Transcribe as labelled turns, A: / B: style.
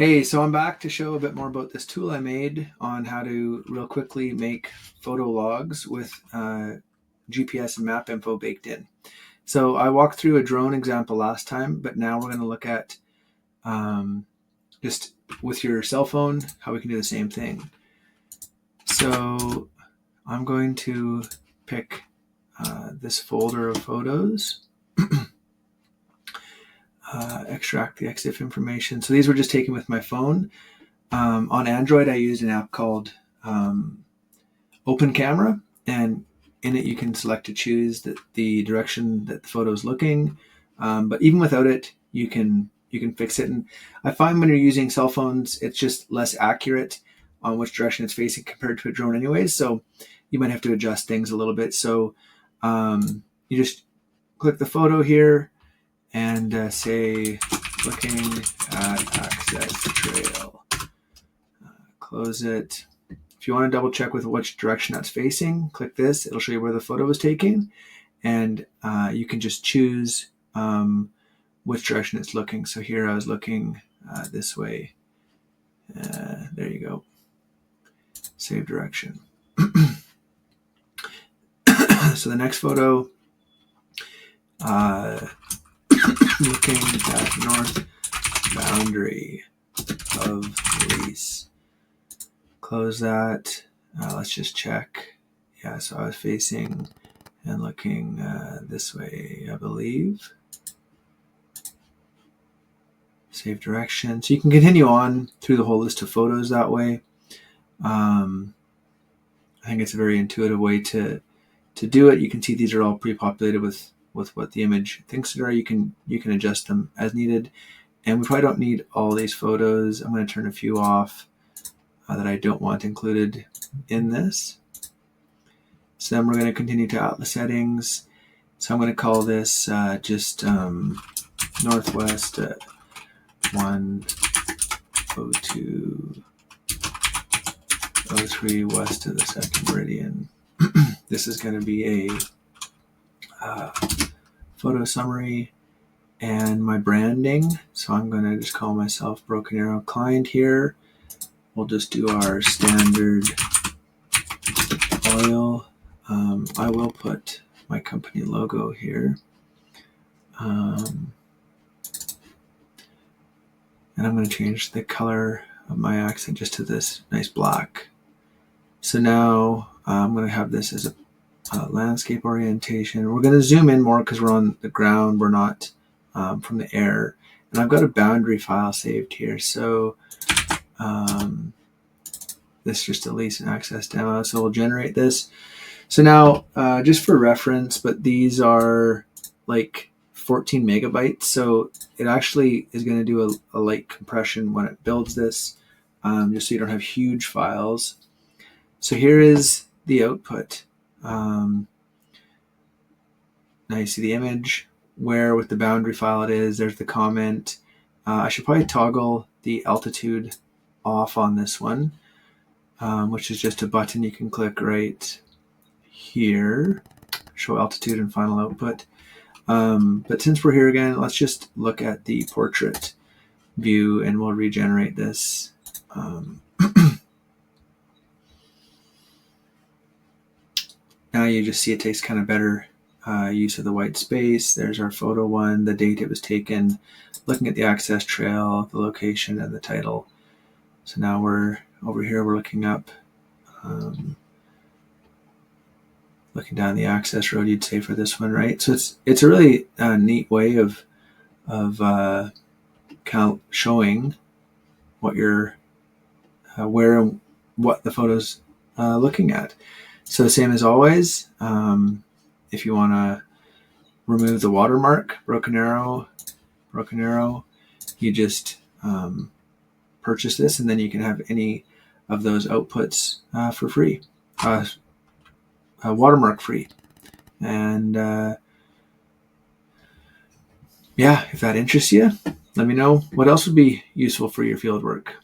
A: Hey, so I'm back to show a bit more about this tool I made on how to real quickly make photo logs with GPS and map info baked in. So I walked through a drone example last time, but now we're going to look at just with your cell phone, how we can do the same thing. So I'm going to pick this folder of photos. Extract the EXIF information. So these were just taken with my phone. On Android, I used an app called Open Camera, and in it you can select to choose the direction that the photo is looking. But even without it, you can fix it. And I find when you're using cell phones, it's just less accurate on which direction it's facing compared to a drone anyways. So you might have to adjust things a little bit. So you just click the photo here and say looking at access trail. Close it. If you want to double check with which direction that's facing, click this. It'll show you where the photo was taken, and you can just choose which direction it's looking. So here I was looking this way. There you go. Save direction. So the next photo, looking at north boundary of lease. Close that. Let's just check. Yeah, so I was facing and looking this way, I believe. Save direction. So you can continue on through the whole list of photos that way. I think it's a very intuitive way to do it. You can see these are all pre-populated with what the image thinks they are. You can adjust them as needed. And we probably don't need all these photos. I'm going to turn a few off that I don't want included in this. So then we're going to continue to Atlas settings. So I'm going to call this just northwest 102.03 west of the second meridian. This is going to be a photo summary and my branding. So I'm going to just call myself Broken Arrow Client here. We'll just do our standard oil. I will put my company logo here. And I'm going to change the color of my accent just to this nice black. So now I'm going to have this as a landscape orientation. We're going to zoom in more because we're on the ground. We're not from the air. And I've got a boundary file saved here. So this is just a lease and access demo. So we'll generate this. So now just for reference, but these are like 14 megabytes. So it actually is going to do a light compression when it builds this, just so you don't have huge files. So here is the output. Now you see the image, where with the boundary file it is. There's the comment. I should probably toggle the altitude off on this one, which is just a button you can click right here, show altitude and final output. But since we're here again, let's just look at the portrait view and we'll regenerate this. Now you just see it takes kind of better use of the white space. There's our photo one, the date it was taken, looking at the access trail, the location, and the title. So now we're over here, we're looking up, looking down the access road, you'd say for this one, right? So it's a really neat way of kind of showing what you're, where and what the photo's looking at. So same as always, if you want to remove the watermark, broken arrow, you just purchase this, and then you can have any of those outputs for free, watermark free. And yeah, if that interests you, let me know what else would be useful for your field work.